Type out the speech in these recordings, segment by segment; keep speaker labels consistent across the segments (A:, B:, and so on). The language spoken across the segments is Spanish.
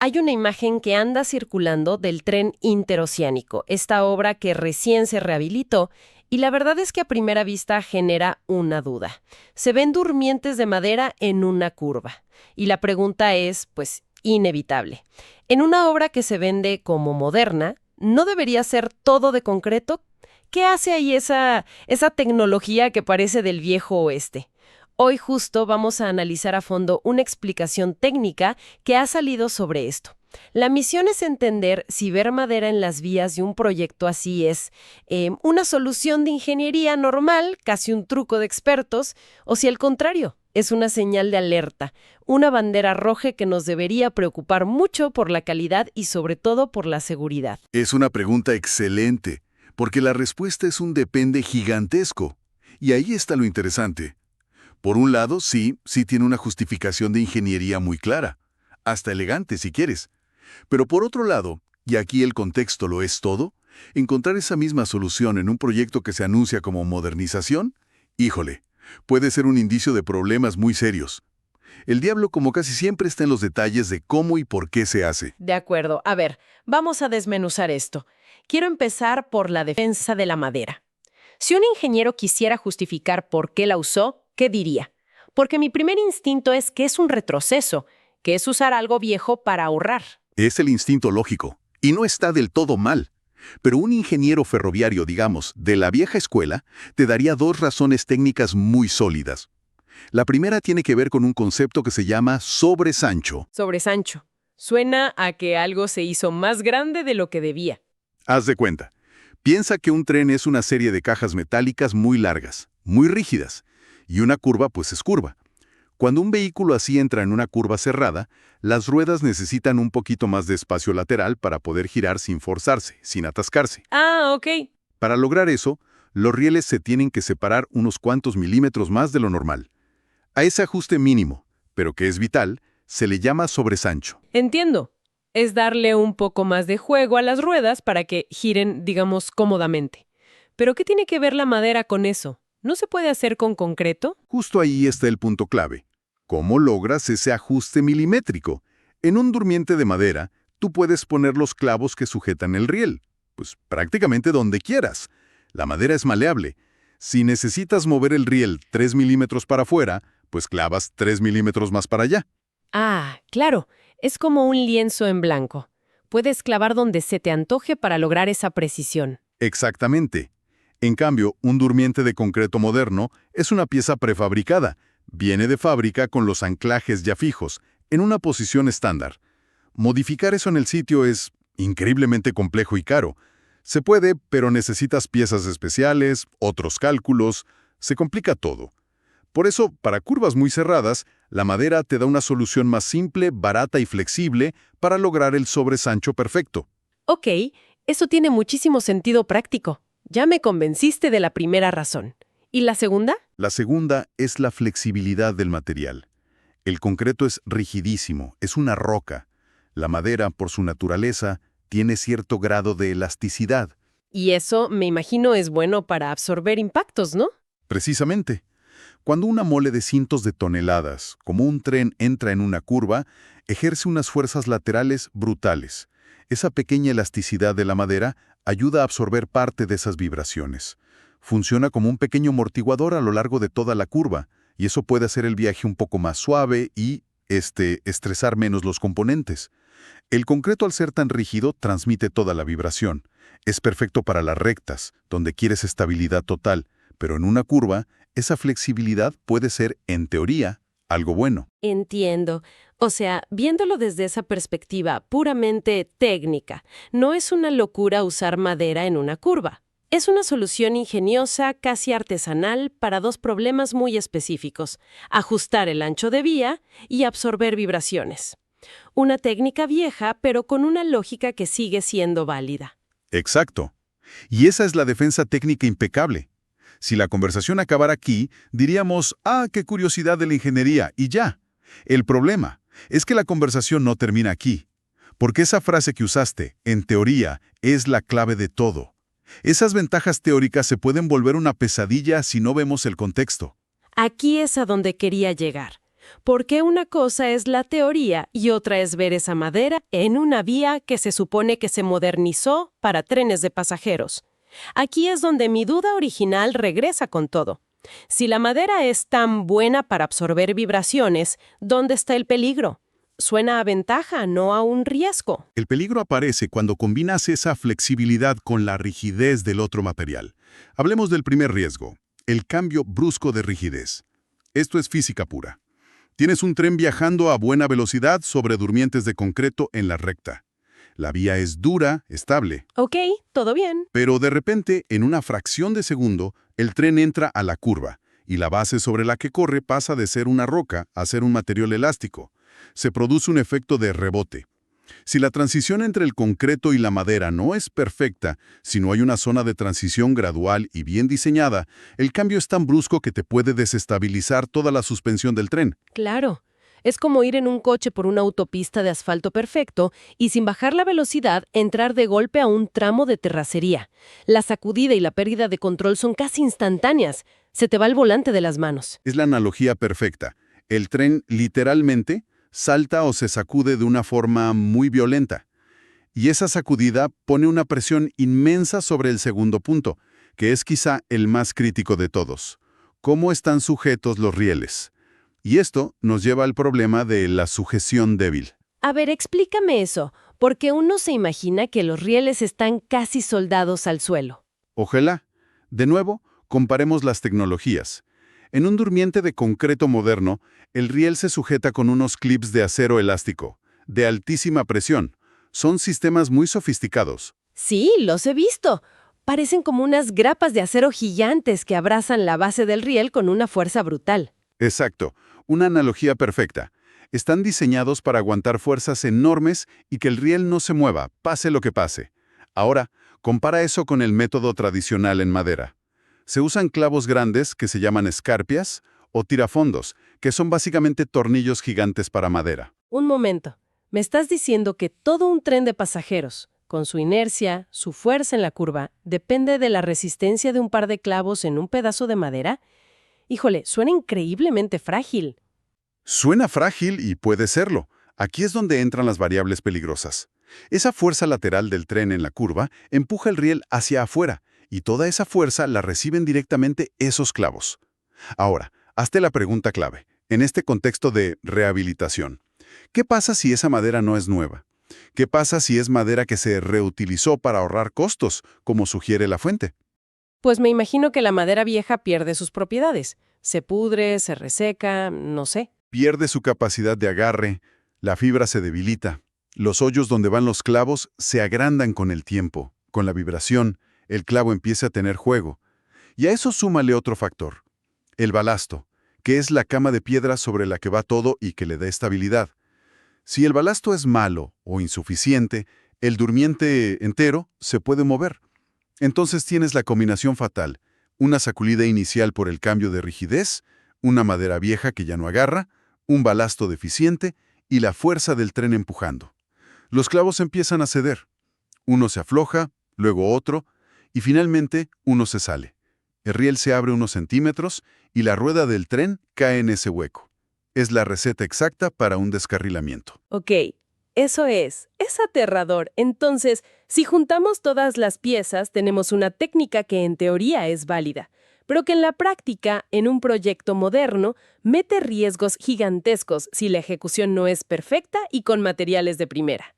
A: hay una imagen que anda circulando del tren interoceánico, esta obra que recién se rehabilitó, y la verdad es que a primera vista genera una duda. Se ven durmientes de madera en una curva, y la pregunta es, pues, inevitable. En una obra que se vende como moderna, ¿no debería ser todo de concreto? ¿Qué hace ahí esa tecnología que parece del viejo oeste? Hoy justo vamos a analizar a fondo una explicación técnica que ha salido sobre esto. La misión es entender si ver madera en las vías de un proyecto así es una solución de ingeniería normal, casi un truco de expertos, o si al contrario, es una señal de alerta, una bandera roja que nos debería preocupar mucho por la calidad y sobre todo por la seguridad.
B: Es una pregunta excelente, porque la respuesta es un depende gigantesco. Y ahí está lo interesante. Por un lado, sí tiene una justificación de ingeniería muy clara, hasta elegante si quieres. Pero por otro lado, y aquí el contexto lo es todo, encontrar esa misma solución en un proyecto que se anuncia como modernización, híjole, puede ser un indicio de problemas muy serios. El diablo, como casi siempre, está en los detalles de cómo y por qué se hace.
A: De acuerdo. A ver, vamos a desmenuzar esto. Quiero empezar por la defensa de la madera. Si un ingeniero quisiera justificar por qué la usó, ¿qué diría? Porque mi primer instinto es que es un retroceso, que es usar algo viejo para ahorrar.
B: Es el instinto lógico, y no está del todo mal. Pero un ingeniero ferroviario, digamos, de la vieja escuela, te daría dos razones técnicas muy sólidas. La primera tiene que ver con un concepto que se llama sobresancho.
A: Sobresancho. Suena a que algo se hizo más grande de lo que debía.
B: Haz de cuenta. Piensa que un tren es una serie de cajas metálicas muy largas, muy rígidas, y una curva pues es curva. Cuando un vehículo así entra en una curva cerrada, las ruedas necesitan un poquito más de espacio lateral para poder girar sin forzarse, sin atascarse.
A: Ah, ok.
B: Para lograr eso, los rieles se tienen que separar unos cuantos milímetros más de lo normal. A ese ajuste mínimo, pero que es vital, se le llama sobresancho.
A: Entiendo. Es darle un poco más de juego a las ruedas para que giren, digamos, cómodamente. ¿Pero qué tiene que ver la madera con eso? ¿No se puede hacer con concreto?
B: Justo ahí está el punto clave. ¿Cómo logras ese ajuste milimétrico? En un durmiente de madera, tú puedes poner los clavos que sujetan el riel, pues prácticamente donde quieras. La madera es maleable. Si necesitas mover el riel 3 milímetros para afuera, pues clavas 3 milímetros más para allá.
A: Ah, claro. Es como un lienzo en blanco. Puedes clavar donde se te antoje para lograr esa precisión.
B: Exactamente. En cambio, un durmiente de concreto moderno es una pieza prefabricada. Viene de fábrica con los anclajes ya fijos, en una posición estándar. Modificar eso en el sitio es increíblemente complejo y caro. Se puede, pero necesitas piezas especiales, otros cálculos, se complica todo. Por eso, para curvas muy cerradas, la madera te da una solución más simple, barata y flexible para lograr el sobresancho perfecto.
A: Ok, eso tiene muchísimo sentido práctico. Ya me convenciste de la primera razón. ¿Y la segunda?
B: La segunda es la flexibilidad del material. El concreto es rigidísimo, es una roca. La madera, por su naturaleza, tiene cierto grado de elasticidad.
A: Y eso, me imagino, es bueno para absorber impactos, ¿no?
B: Precisamente. Cuando una mole de cientos de toneladas, como un tren, entra en una curva, ejerce unas fuerzas laterales brutales. Esa pequeña elasticidad de la madera ayuda a absorber parte de esas vibraciones. Funciona como un pequeño amortiguador a lo largo de toda la curva, y eso puede hacer el viaje un poco más suave y, estresar menos los componentes. El concreto, al ser tan rígido, transmite toda la vibración. Es perfecto para las rectas, donde quieres estabilidad total, pero en una curva, esa flexibilidad puede ser, en teoría, algo bueno.
A: Entiendo. O sea, viéndolo desde esa perspectiva puramente técnica, no es una locura usar madera en una curva. Es una solución ingeniosa, casi artesanal, para dos problemas muy específicos: ajustar el ancho de vía y absorber vibraciones. Una técnica vieja, pero con una lógica que sigue siendo válida.
B: Exacto. Y esa es la defensa técnica impecable. Si la conversación acabara aquí, diríamos, qué curiosidad de la ingeniería, y ya. El problema es que la conversación no termina aquí, porque esa frase que usaste, en teoría, es la clave de todo. Esas ventajas teóricas se pueden volver una pesadilla si no vemos el contexto.
A: Aquí es a donde quería llegar. Porque una cosa es la teoría y otra es ver esa madera en una vía que se supone que se modernizó para trenes de pasajeros. Aquí es donde mi duda original regresa con todo. Si la madera es tan buena para absorber vibraciones, ¿dónde está el peligro? Suena a ventaja, no a un riesgo.
B: El peligro aparece cuando combinas esa flexibilidad con la rigidez del otro material. Hablemos del primer riesgo, el cambio brusco de rigidez. Esto es física pura. Tienes un tren viajando a buena velocidad sobre durmientes de concreto en la recta. La vía es dura, estable.
A: Ok, todo bien.
B: Pero de repente, en una fracción de segundo, el tren entra a la curva y la base sobre la que corre pasa de ser una roca a ser un material elástico. Se produce un efecto de rebote. Si la transición entre el concreto y la madera no es perfecta, si no hay una zona de transición gradual y bien diseñada, el cambio es tan brusco que te puede desestabilizar toda la suspensión del tren.
A: Claro. Es como ir en un coche por una autopista de asfalto perfecto y sin bajar la velocidad entrar de golpe a un tramo de terracería. La sacudida y la pérdida de control son casi instantáneas. Se te va el volante de las manos.
B: Es la analogía perfecta. El tren literalmente salta o se sacude de una forma muy violenta. Y esa sacudida pone una presión inmensa sobre el segundo punto, que es quizá el más crítico de todos. ¿Cómo están sujetos los rieles? Y esto nos lleva al problema de la sujeción débil.
A: A ver, explícame eso, porque uno se imagina que los rieles están casi soldados al suelo.
B: Ojalá. De nuevo, comparemos las tecnologías. En un durmiente de concreto moderno, el riel se sujeta con unos clips de acero elástico, de altísima presión. Son sistemas muy sofisticados.
A: Sí, los he visto. Parecen como unas grapas de acero gigantes que abrazan la base del riel con una fuerza brutal.
B: Exacto, una analogía perfecta. Están diseñados para aguantar fuerzas enormes y que el riel no se mueva, pase lo que pase. Ahora, compara eso con el método tradicional en madera. Se usan clavos grandes, que se llaman escarpias, o tirafondos, que son básicamente tornillos gigantes para madera.
A: Un momento. ¿Me estás diciendo que todo un tren de pasajeros, con su inercia, su fuerza en la curva, depende de la resistencia de un par de clavos en un pedazo de madera? Híjole, suena increíblemente frágil.
B: Suena frágil y puede serlo. Aquí es donde entran las variables peligrosas. Esa fuerza lateral del tren en la curva empuja el riel hacia afuera, y toda esa fuerza la reciben directamente esos clavos. Ahora, hazte la pregunta clave, en este contexto de rehabilitación. ¿Qué pasa si esa madera no es nueva? ¿Qué pasa si es madera que se reutilizó para ahorrar costos, como sugiere la fuente?
A: Pues me imagino que la madera vieja pierde sus propiedades. Se pudre, se reseca, no sé.
B: Pierde su capacidad de agarre, la fibra se debilita. Los hoyos donde van los clavos se agrandan con el tiempo, con la vibración, el clavo empieza a tener juego. Y a eso súmale otro factor, el balasto, que es la cama de piedra sobre la que va todo y que le da estabilidad. Si el balasto es malo o insuficiente, el durmiente entero se puede mover. Entonces tienes la combinación fatal, una sacudida inicial por el cambio de rigidez, una madera vieja que ya no agarra, un balasto deficiente y la fuerza del tren empujando. Los clavos empiezan a ceder. Uno se afloja, luego otro, y finalmente uno se sale. El riel se abre unos centímetros y la rueda del tren cae en ese hueco. Es la receta exacta para un descarrilamiento.
A: Ok, eso es aterrador. Entonces, si juntamos todas las piezas, tenemos una técnica que en teoría es válida, pero que en la práctica, en un proyecto moderno, mete riesgos gigantescos si la ejecución no es perfecta y con materiales de primera.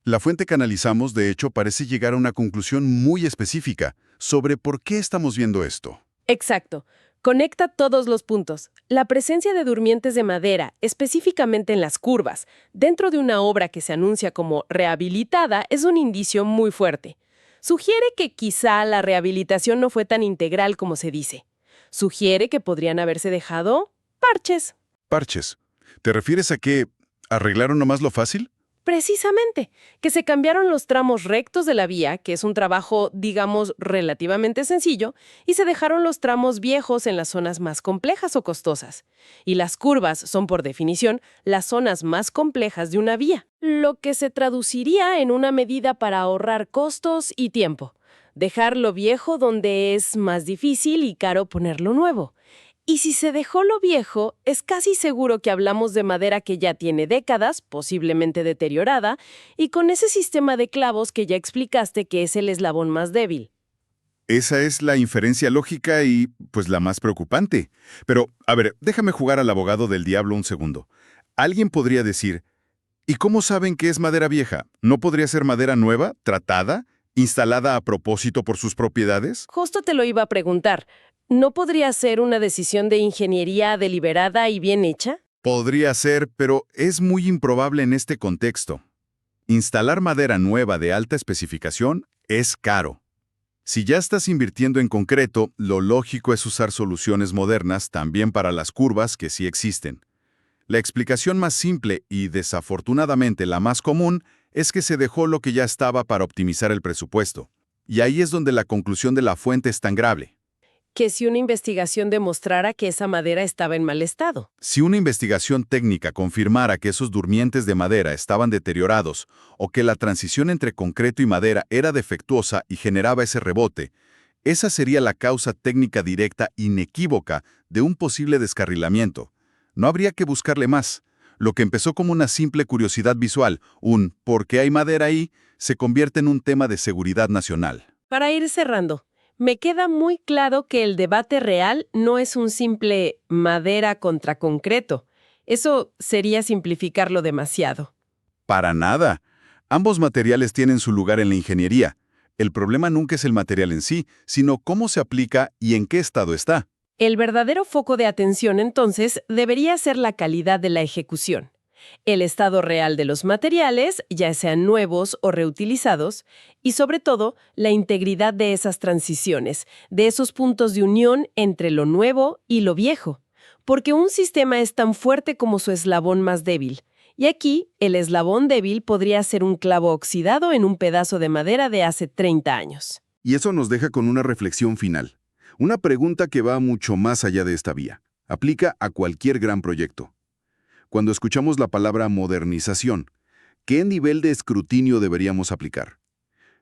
B: La fuente que analizamos, de hecho, parece llegar a una conclusión muy específica sobre por qué estamos viendo esto.
A: Exacto. Conecta todos los puntos. La presencia de durmientes de madera, específicamente en las curvas, dentro de una obra que se anuncia como rehabilitada, es un indicio muy fuerte. Sugiere que quizá la rehabilitación no fue tan integral como se dice. Sugiere que podrían haberse dejado parches.
B: Parches. ¿Te refieres a que arreglaron nomás lo fácil?
A: Precisamente, que se cambiaron los tramos rectos de la vía, que es un trabajo, digamos, relativamente sencillo, y se dejaron los tramos viejos en las zonas más complejas o costosas. Y las curvas son, por definición, las zonas más complejas de una vía, lo que se traduciría en una medida para ahorrar costos y tiempo. Dejar lo viejo donde es más difícil y caro ponerlo nuevo. Y si se dejó lo viejo, es casi seguro que hablamos de madera que ya tiene décadas, posiblemente deteriorada, y con ese sistema de clavos que ya explicaste que es el eslabón más débil.
B: Esa es la inferencia lógica y, pues, la más preocupante. Pero, a ver, déjame jugar al abogado del diablo un segundo. Alguien podría decir, ¿y cómo saben que es madera vieja? ¿No podría ser madera nueva, tratada, instalada a propósito por sus propiedades?
A: Justo te lo iba a preguntar. ¿No podría ser una decisión de ingeniería deliberada y bien hecha?
B: Podría ser, pero es muy improbable en este contexto. Instalar madera nueva de alta especificación es caro. Si ya estás invirtiendo en concreto, lo lógico es usar soluciones modernas también para las curvas que sí existen. La explicación más simple y, desafortunadamente, la más común es que se dejó lo que ya estaba para optimizar el presupuesto. Y ahí es donde la conclusión de la fuente es tan grave.
A: Que si una investigación demostrara que esa madera estaba en mal estado.
B: Si una investigación técnica confirmara que esos durmientes de madera estaban deteriorados o que la transición entre concreto y madera era defectuosa y generaba ese rebote, esa sería la causa técnica directa inequívoca de un posible descarrilamiento. No habría que buscarle más. Lo que empezó como una simple curiosidad visual, un ¿por qué hay madera ahí?, se convierte en un tema de seguridad nacional.
A: Para ir cerrando, me queda muy claro que el debate real no es un simple madera contra concreto. Eso sería simplificarlo demasiado.
B: Para nada. Ambos materiales tienen su lugar en la ingeniería. El problema nunca es el material en sí, sino cómo se aplica y en qué estado está.
A: El verdadero foco de atención, entonces, debería ser la calidad de la ejecución. El estado real de los materiales, ya sean nuevos o reutilizados, y sobre todo, la integridad de esas transiciones, de esos puntos de unión entre lo nuevo y lo viejo. Porque un sistema es tan fuerte como su eslabón más débil. Y aquí, el eslabón débil podría ser un clavo oxidado en un pedazo de madera de hace 30 años.
B: Y eso nos deja con una reflexión final. Una pregunta que va mucho más allá de esta vía. Aplica a cualquier gran proyecto. Cuando escuchamos la palabra modernización, ¿qué nivel de escrutinio deberíamos aplicar?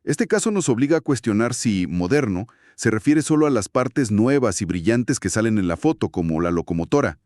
B: Este caso nos obliga a cuestionar si moderno se refiere solo a las partes nuevas y brillantes que salen en la foto, como la locomotora,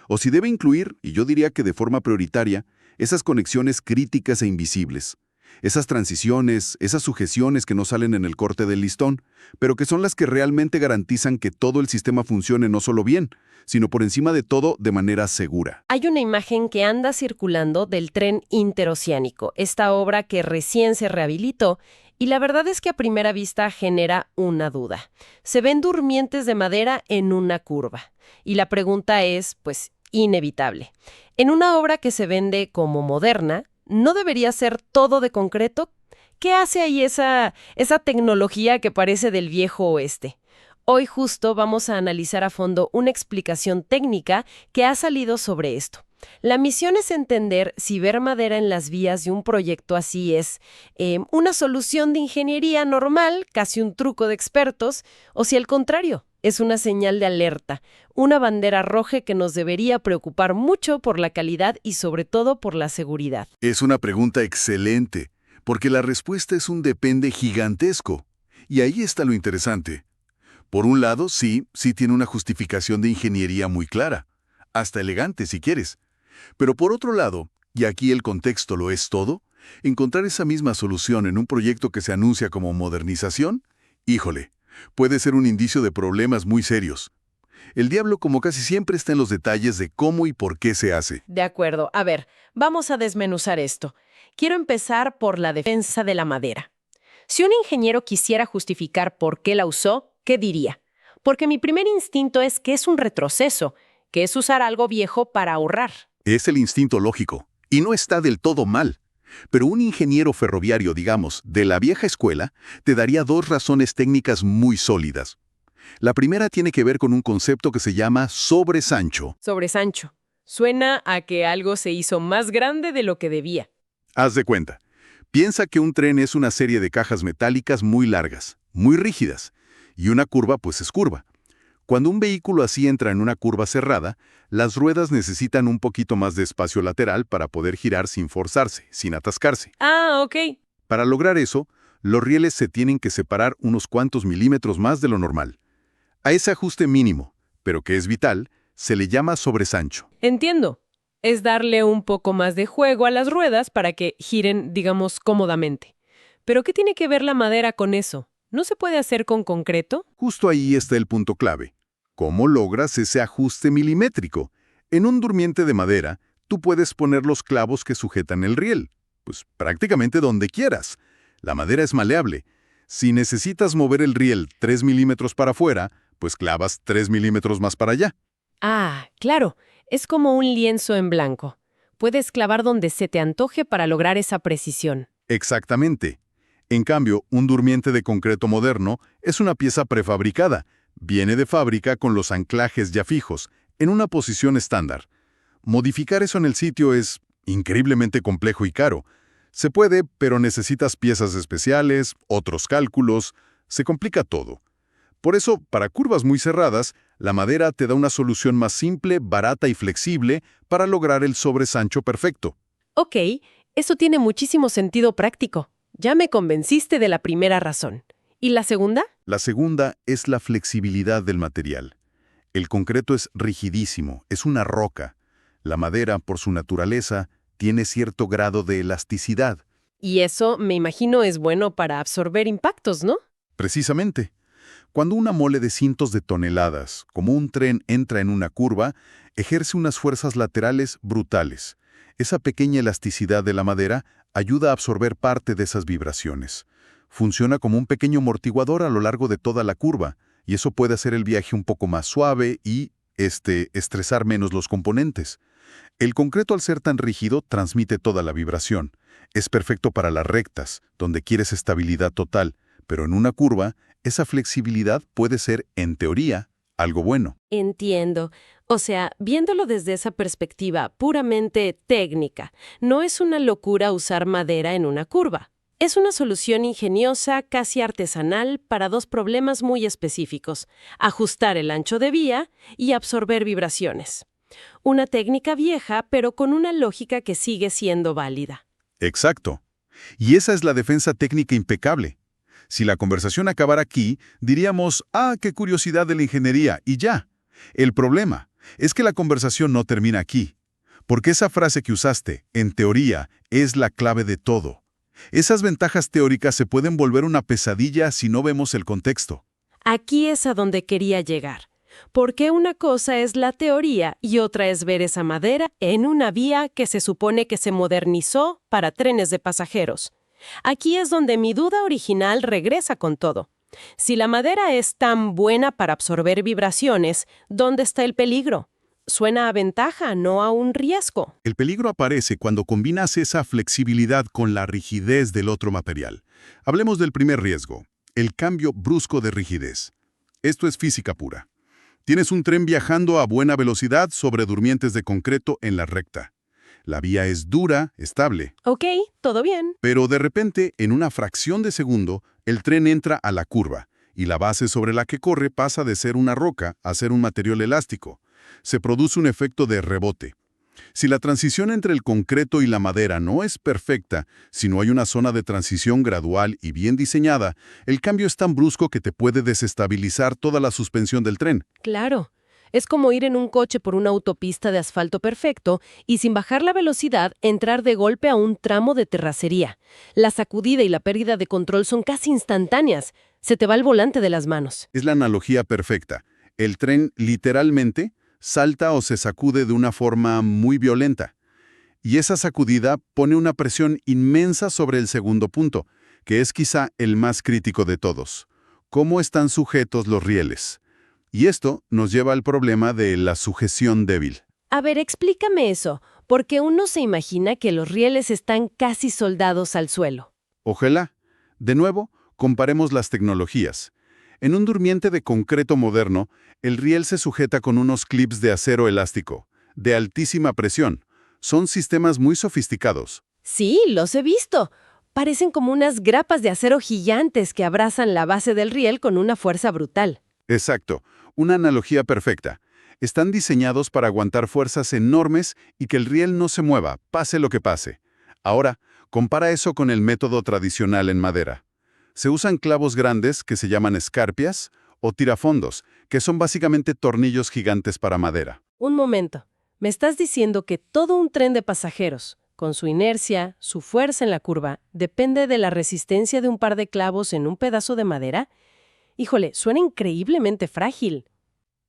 B: o si debe incluir, y yo diría que de forma prioritaria, esas conexiones críticas e invisibles, esas transiciones, esas sujeciones que no salen en el corte del listón, pero que son las que realmente garantizan que todo el sistema funcione no solo bien, sino por encima de todo de manera segura.
A: Hay una imagen que anda circulando del tren interoceánico, esta obra que recién se rehabilitó, y la verdad es que a primera vista genera una duda. Se ven durmientes de madera en una curva, y la pregunta es, pues, inevitable. En una obra que se vende como moderna, ¿no debería ser todo de concreto? ¿Qué hace ahí esa tecnología que parece del viejo oeste? Hoy justo vamos a analizar a fondo una explicación técnica que ha salido sobre esto. La misión es entender si ver madera en las vías de un proyecto así es una solución de ingeniería normal, casi un truco de expertos, o si al contrario, es una señal de alerta, una bandera roja que nos debería preocupar mucho por la calidad y sobre todo por la seguridad.
B: Es una pregunta excelente, porque la respuesta es un depende gigantesco. Y ahí está lo interesante. Por un lado, sí tiene una justificación de ingeniería muy clara, hasta elegante si quieres. Pero por otro lado, y aquí el contexto lo es todo, encontrar esa misma solución en un proyecto que se anuncia como modernización, híjole, puede ser un indicio de problemas muy serios. El diablo, como casi siempre, está en los detalles de cómo y por qué se hace.
A: De acuerdo. A ver, vamos a desmenuzar esto. Quiero empezar por la defensa de la madera. Si un ingeniero quisiera justificar por qué la usó, ¿qué diría? Porque mi primer instinto es que es un retroceso, que es usar algo viejo para ahorrar.
B: Es el instinto lógico, y no está del todo mal. Pero un ingeniero ferroviario, digamos, de la vieja escuela, te daría dos razones técnicas muy sólidas. La primera tiene que ver con un concepto que se llama sobresancho.
A: Sobresancho. Suena a que algo se hizo más grande de lo que debía.
B: Haz de cuenta. Piensa que un tren es una serie de cajas metálicas muy largas, muy rígidas, y una curva pues es curva. Cuando un vehículo así entra en una curva cerrada, las ruedas necesitan un poquito más de espacio lateral para poder girar sin forzarse, sin atascarse.
A: Ah, ok.
B: Para lograr eso, los rieles se tienen que separar unos cuantos milímetros más de lo normal. A ese ajuste mínimo, pero que es vital, se le llama sobresancho.
A: Entiendo. Es darle un poco más de juego a las ruedas para que giren, digamos, cómodamente. ¿Pero qué tiene que ver la madera con eso? ¿No se puede hacer con concreto?
B: Justo ahí está el punto clave. ¿Cómo logras ese ajuste milimétrico? En un durmiente de madera, tú puedes poner los clavos que sujetan el riel, pues prácticamente donde quieras. La madera es maleable. Si necesitas mover el riel 3 milímetros para afuera, pues clavas 3 milímetros más para allá.
A: Ah, claro. Es como un lienzo en blanco. Puedes clavar donde se te antoje para lograr esa precisión.
B: Exactamente. En cambio, un durmiente de concreto moderno es una pieza prefabricada. Viene de fábrica con los anclajes ya fijos, en una posición estándar. Modificar eso en el sitio es increíblemente complejo y caro. Se puede, pero necesitas piezas especiales, otros cálculos, se complica todo. Por eso, para curvas muy cerradas, la madera te da una solución más simple, barata y flexible para lograr el sobresancho perfecto.
A: Ok, eso tiene muchísimo sentido práctico. Ya me convenciste de la primera razón. ¿Y la segunda?
B: La segunda es la flexibilidad del material. El concreto es rigidísimo, es una roca. La madera, por su naturaleza, tiene cierto grado de elasticidad.
A: Y eso, me imagino, es bueno para absorber impactos, ¿no?
B: Precisamente. Cuando una mole de cientos de toneladas, como un tren, entra en una curva, ejerce unas fuerzas laterales brutales. Esa pequeña elasticidad de la madera ayuda a absorber parte de esas vibraciones. Funciona como un pequeño amortiguador a lo largo de toda la curva, y eso puede hacer el viaje un poco más suave y, estresar menos los componentes. El concreto, al ser tan rígido, transmite toda la vibración. Es perfecto para las rectas, donde quieres estabilidad total, pero en una curva, esa flexibilidad puede ser, en teoría, algo bueno.
A: Entiendo. O sea, viéndolo desde esa perspectiva puramente técnica, no es una locura usar madera en una curva. Es una solución ingeniosa, casi artesanal, para dos problemas muy específicos: ajustar el ancho de vía y absorber vibraciones. Una técnica vieja, pero con una lógica que sigue siendo válida.
B: Exacto. Y esa es la defensa técnica impecable. Si la conversación acabara aquí, diríamos, qué curiosidad de la ingeniería, y ya. El problema es que la conversación no termina aquí, porque esa frase que usaste, en teoría, es la clave de todo. Esas ventajas teóricas se pueden volver una pesadilla si no vemos el contexto.
A: Aquí es a donde quería llegar. Porque una cosa es la teoría y otra es ver esa madera en una vía que se supone que se modernizó para trenes de pasajeros. Aquí es donde mi duda original regresa con todo. Si la madera es tan buena para absorber vibraciones, ¿dónde está el peligro? Suena a ventaja, no a un riesgo.
B: El peligro aparece cuando combinas esa flexibilidad con la rigidez del otro material. Hablemos del primer riesgo, el cambio brusco de rigidez. Esto es física pura. Tienes un tren viajando a buena velocidad sobre durmientes de concreto en la recta. La vía es dura, estable.
A: Ok, todo bien.
B: Pero de repente, en una fracción de segundo, el tren entra a la curva y la base sobre la que corre pasa de ser una roca a ser un material elástico. Se produce un efecto de rebote. Si la transición entre el concreto y la madera no es perfecta, si no hay una zona de transición gradual y bien diseñada, el cambio es tan brusco que te puede desestabilizar toda la suspensión del tren.
A: Claro. Es como ir en un coche por una autopista de asfalto perfecto y sin bajar la velocidad entrar de golpe a un tramo de terracería. La sacudida y la pérdida de control son casi instantáneas. Se te va el volante de las manos.
B: Es la analogía perfecta. El tren literalmente salta o se sacude de una forma muy violenta. Y esa sacudida pone una presión inmensa sobre el segundo punto, que es quizá el más crítico de todos. ¿Cómo están sujetos los rieles? Y esto nos lleva al problema de la sujeción débil.
A: A ver, explícame eso, porque uno se imagina que los rieles están casi soldados al suelo.
B: Ojalá. De nuevo, comparemos las tecnologías. En un durmiente de concreto moderno, el riel se sujeta con unos clips de acero elástico, de altísima presión. Son sistemas muy sofisticados.
A: Sí, los he visto. Parecen como unas grapas de acero gigantes que abrazan la base del riel con una fuerza brutal.
B: Exacto, una analogía perfecta. Están diseñados para aguantar fuerzas enormes y que el riel no se mueva, pase lo que pase. Ahora, compara eso con el método tradicional en madera. Se usan clavos grandes que se llaman escarpias o tirafondos, que son básicamente tornillos gigantes para madera.
A: Un momento. ¿Me estás diciendo que todo un tren de pasajeros, con su inercia, su fuerza en la curva, depende de la resistencia de un par de clavos en un pedazo de madera? Híjole, suena increíblemente frágil.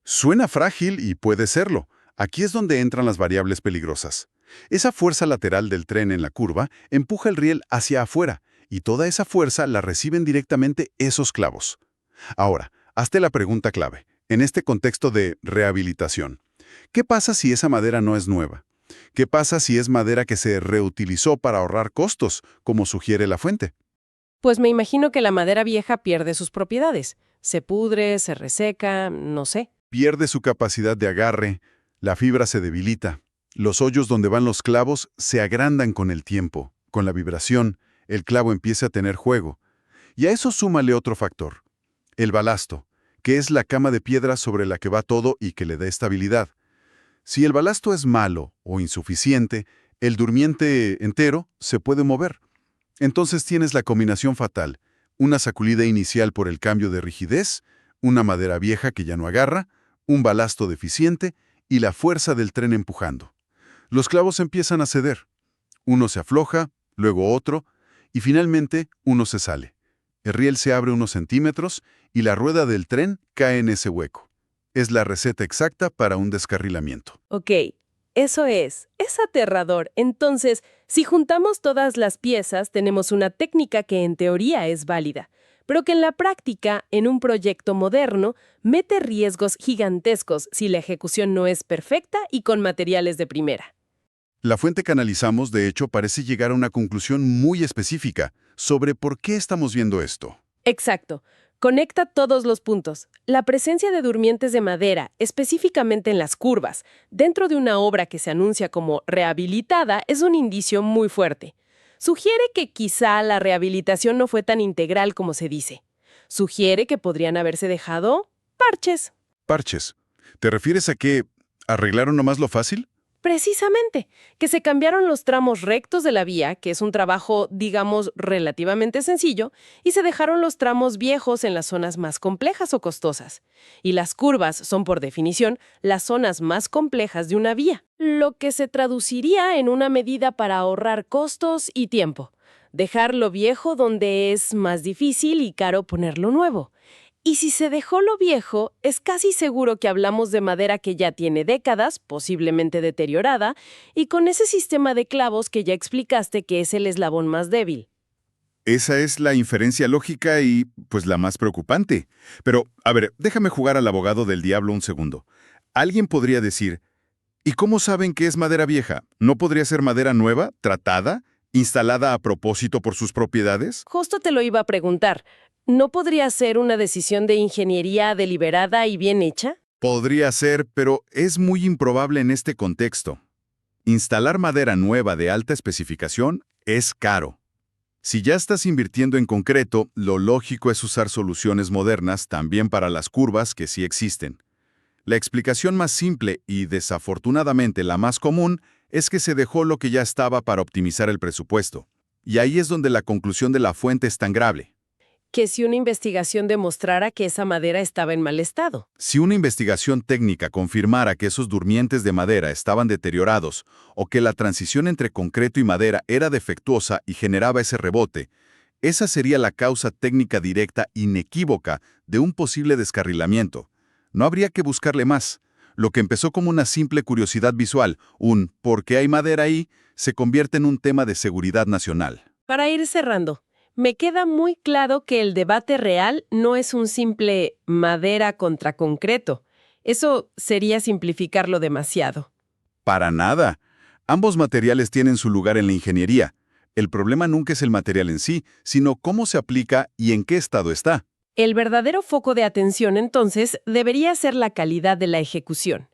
B: Suena frágil y puede serlo. Aquí es donde entran las variables peligrosas. Esa fuerza lateral del tren en la curva empuja el riel hacia afuera, y toda esa fuerza la reciben directamente esos clavos. Ahora, hazte la pregunta clave, en este contexto de rehabilitación. ¿Qué pasa si esa madera no es nueva? ¿Qué pasa si es madera que se reutilizó para ahorrar costos, como sugiere la fuente?
A: Pues me imagino que la madera vieja pierde sus propiedades. Se pudre, se reseca, no sé.
B: Pierde su capacidad de agarre, la fibra se debilita, los hoyos donde van los clavos se agrandan con el tiempo, con la vibración, el clavo empieza a tener juego. Y a eso súmale otro factor, el balasto, que es la cama de piedra sobre la que va todo y que le da estabilidad. Si el balasto es malo o insuficiente, el durmiente entero se puede mover. Entonces tienes la combinación fatal, una sacudida inicial por el cambio de rigidez, una madera vieja que ya no agarra, un balasto deficiente y la fuerza del tren empujando. Los clavos empiezan a ceder. Uno se afloja, luego otro, y finalmente uno se sale. El riel se abre unos centímetros y la rueda del tren cae en ese hueco. Es la receta exacta para un descarrilamiento.
A: Ok, eso es aterrador. Entonces, si juntamos todas las piezas, tenemos una técnica que en teoría es válida, pero que en la práctica, en un proyecto moderno, mete riesgos gigantescos si la ejecución no es perfecta y con materiales de primera.
B: La fuente que analizamos, de hecho, parece llegar a una conclusión muy específica sobre por qué estamos viendo esto.
A: Exacto. Conecta todos los puntos. La presencia de durmientes de madera, específicamente en las curvas, dentro de una obra que se anuncia como rehabilitada, es un indicio muy fuerte. Sugiere que quizá la rehabilitación no fue tan integral como se dice. Sugiere que podrían haberse dejado parches.
B: Parches. ¿Te refieres a que arreglaron nomás lo fácil?
A: Precisamente, que se cambiaron los tramos rectos de la vía, que es un trabajo, digamos, relativamente sencillo, y se dejaron los tramos viejos en las zonas más complejas o costosas. Y las curvas son, por definición, las zonas más complejas de una vía, lo que se traduciría en una medida para ahorrar costos y tiempo. Dejar lo viejo donde es más difícil y caro ponerlo nuevo. Y si se dejó lo viejo, es casi seguro que hablamos de madera que ya tiene décadas, posiblemente deteriorada, y con ese sistema de clavos que ya explicaste que es el eslabón más débil.
B: Esa es la inferencia lógica y, pues, la más preocupante. Pero, a ver, déjame jugar al abogado del diablo un segundo. Alguien podría decir, ¿y cómo saben que es madera vieja? ¿No podría ser madera nueva, tratada, instalada a propósito por sus propiedades?
A: Justo te lo iba a preguntar. ¿No podría ser una decisión de ingeniería deliberada y bien hecha?
B: Podría ser, pero es muy improbable en este contexto. Instalar madera nueva de alta especificación es caro. Si ya estás invirtiendo en concreto, lo lógico es usar soluciones modernas también para las curvas que sí existen. La explicación más simple y, desafortunadamente, la más común es que se dejó lo que ya estaba para optimizar el presupuesto. Y ahí es donde la conclusión de la fuente es tan grave.
A: Que si una investigación demostrara que esa madera estaba en mal estado.
B: Si una investigación técnica confirmara que esos durmientes de madera estaban deteriorados o que la transición entre concreto y madera era defectuosa y generaba ese rebote, esa sería la causa técnica directa inequívoca de un posible descarrilamiento. No habría que buscarle más. Lo que empezó como una simple curiosidad visual, un ¿por qué hay madera ahí?, se convierte en un tema de seguridad nacional.
A: Para ir cerrando, me queda muy claro que el debate real no es un simple madera contra concreto. Eso sería simplificarlo demasiado.
B: Para nada. Ambos materiales tienen su lugar en la ingeniería. El problema nunca es el material en sí, sino cómo se aplica y en qué estado está.
A: El verdadero foco de atención, entonces, debería ser la calidad de la ejecución.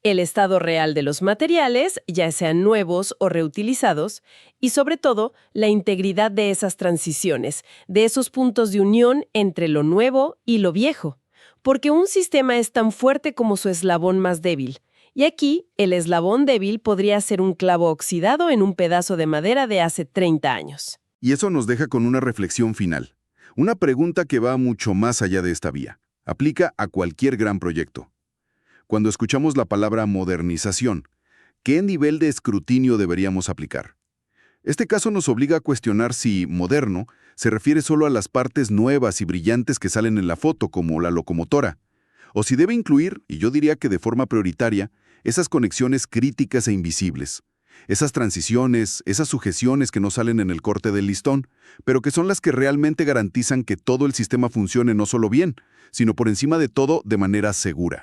A: El estado real de los materiales, ya sean nuevos o reutilizados, y sobre todo, la integridad de esas transiciones, de esos puntos de unión entre lo nuevo y lo viejo. Porque un sistema es tan fuerte como su eslabón más débil. Y aquí, el eslabón débil podría ser un clavo oxidado en un pedazo de madera de hace 30 años.
B: Y eso nos deja con una reflexión final. Una pregunta que va mucho más allá de esta vía. Aplica a cualquier gran proyecto. Cuando escuchamos la palabra modernización, ¿qué nivel de escrutinio deberíamos aplicar? Este caso nos obliga a cuestionar si moderno se refiere solo a las partes nuevas y brillantes que salen en la foto, como la locomotora, o si debe incluir, y yo diría que de forma prioritaria, esas conexiones críticas e invisibles, esas transiciones, esas sujeciones que no salen en el corte del listón, pero que son las que realmente garantizan que todo el sistema funcione no solo bien, sino por encima de todo de manera segura.